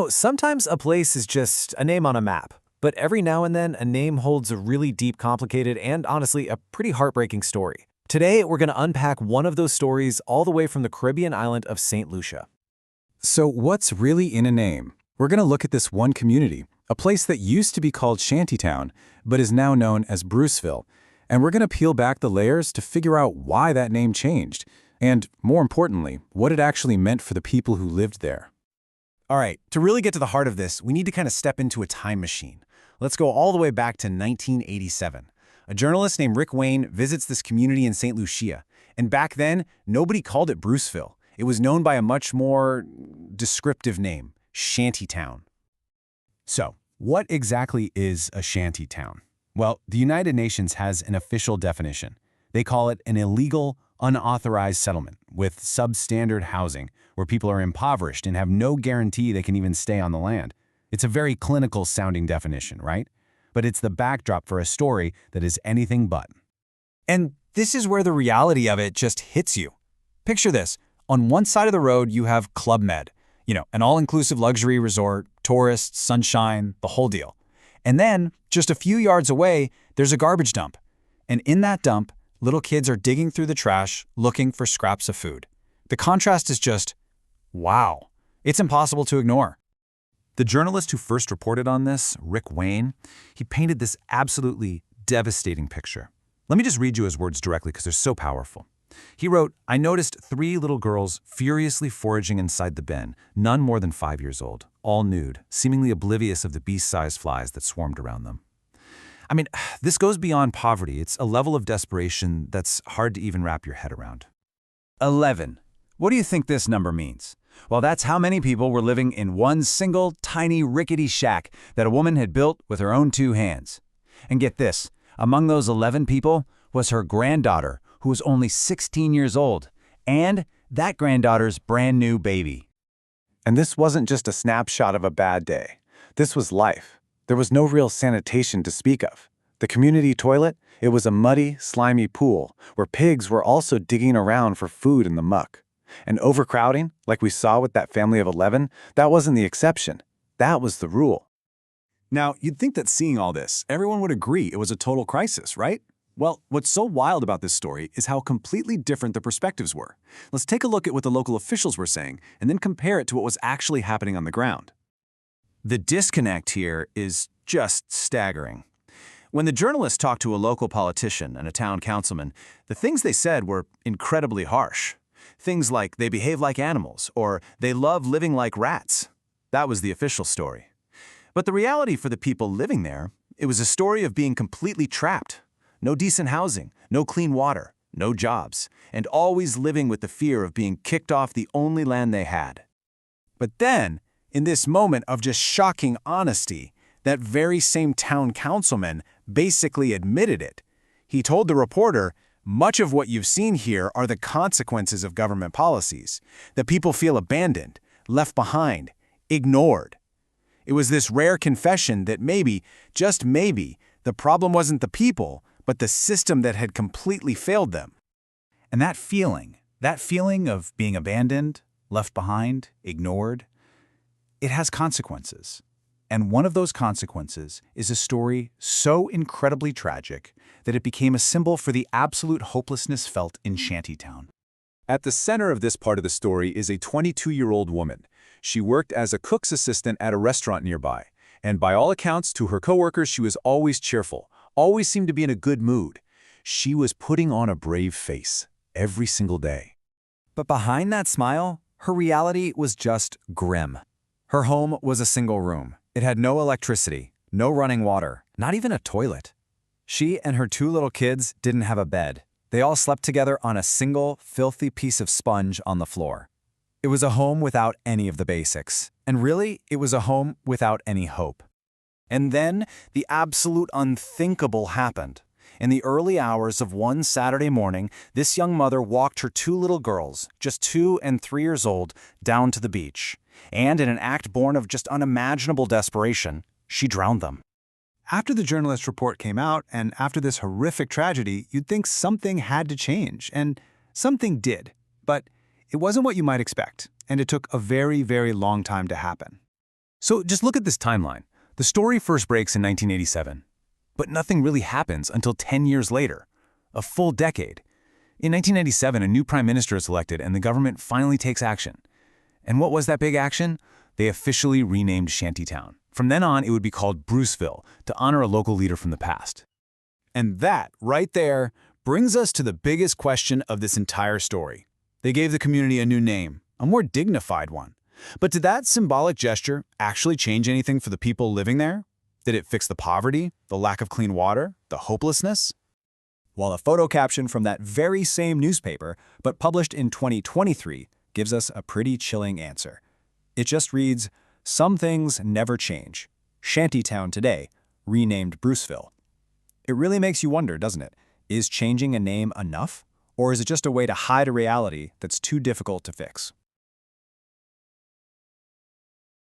Sometimes a place is just a name on a map, but every now and then a name holds a really deep, complicated, and honestly, a pretty heartbreaking story. Today, we're going to unpack one of those stories all the way from the Caribbean island of St. Lucia. So what's really in a name? We're going to look at this one community, a place that used to be called Shantytown, but is now known as Bruceville. And we're going to peel back the layers to figure out why that name changed, and more importantly, what it actually meant for the people who lived there. All right, to really get to the heart of this, we need to kind of step into a time machine. Let's go all the way back to 1987. A journalist named Rick Wayne visits this community in St. Lucia, and back then, nobody called it Bruceville. It was known by a much more descriptive name, Shantytown. So, what exactly is a shantytown? Well, the United Nations has an official definition. They call it an illegal, unauthorized settlement with substandard housing where people are impoverished and have no guarantee they can even stay on the land. It's a very clinical-sounding definition, right? But it's the backdrop for a story that is anything but. And this is where the reality of it just hits you. Picture this. On one side of the road, you have Club Med, an all-inclusive luxury resort, tourists, sunshine, the whole deal. And then, just a few yards away, there's a garbage dump. And in that dump, little kids are digging through the trash, looking for scraps of food. The contrast is just, wow. It's impossible to ignore. The journalist who first reported on this, Rick Wayne, he painted this absolutely devastating picture. Let me just read you his words directly because they're so powerful. He wrote, "I noticed 3 little girls furiously foraging inside the bin, none more than 5 years old, all nude, seemingly oblivious of the beast-sized flies that swarmed around them." I mean, this goes beyond poverty. It's a level of desperation that's hard to even wrap your head around. 11. What do you think this number means? Well, that's how many people were living in one single, tiny, rickety shack that a woman had built with her own 2 hands. And get this, among those 11 people was her granddaughter, who was only 16 years old, and that granddaughter's brand new baby. And this wasn't just a snapshot of a bad day. This was life. There was no real sanitation to speak of. The community toilet, it was a muddy, slimy pool where pigs were also digging around for food in the muck. And overcrowding, like we saw with that family of 11, that wasn't the exception. That was the rule. Now, you'd think that seeing all this, everyone would agree it was a total crisis, right? Well, what's so wild about this story is how completely different the perspectives were. Let's take a look at what the local officials were saying and then compare it to what was actually happening on the ground. The disconnect here is just staggering. When the journalists talked to a local politician and a town councilman, the things they said were incredibly harsh. Things like they behave like animals or they love living like rats. That was the official story. But the reality for the people living there, it was a story of being completely trapped. No decent housing, no clean water, no jobs, and always living with the fear of being kicked off the only land they had. But then, in this moment of just shocking honesty, that very same town councilman basically admitted it. He told the reporter, "Much of what you've seen here are the consequences of government policies. That people feel abandoned, left behind, ignored." It was this rare confession that maybe, just maybe, the problem wasn't the people, but the system that had completely failed them. And that feeling of being abandoned, left behind, ignored, it has consequences. And one of those consequences is a story so incredibly tragic that it became a symbol for the absolute hopelessness felt in Shantytown. At the center of this part of the story is a 22-year-old woman. She worked as a cook's assistant at a restaurant nearby. And by all accounts, to her coworkers, she was always cheerful, always seemed to be in a good mood. She was putting on a brave face every single day. But behind that smile, her reality was just grim. Her home was a single room. It had no electricity, no running water, not even a toilet. She and her 2 little kids didn't have a bed. They all slept together on a single, filthy piece of sponge on the floor. It was a home without any of the basics. And really, it was a home without any hope. And then, the absolute unthinkable happened. In the early hours of one Saturday morning, this young mother walked her 2 little girls, just 2 and 3 years old, down to the beach. And in an act born of just unimaginable desperation, she drowned them. After the journalist's report came out, and after this horrific tragedy, you'd think something had to change, and something did. But it wasn't what you might expect, and it took a very, very long time to happen. So just look at this timeline. The story first breaks in 1987, but nothing really happens until 10 years later, a full decade. In 1997, a new prime minister is elected and the government finally takes action. And what was that big action? They officially renamed Shantytown. From then on, it would be called Bruceville to honor a local leader from the past. And that, right there, brings us to the biggest question of this entire story. They gave the community a new name, a more dignified one. But did that symbolic gesture actually change anything for the people living there? Did it fix the poverty, the lack of clean water, the hopelessness? While a photo caption from that very same newspaper, but published in 2023, gives us a pretty chilling answer. It just reads, "Some things never change. Shantytown today, renamed Bruceville." It really makes you wonder, doesn't it? Is changing a name enough? Or is it just a way to hide a reality that's too difficult to fix?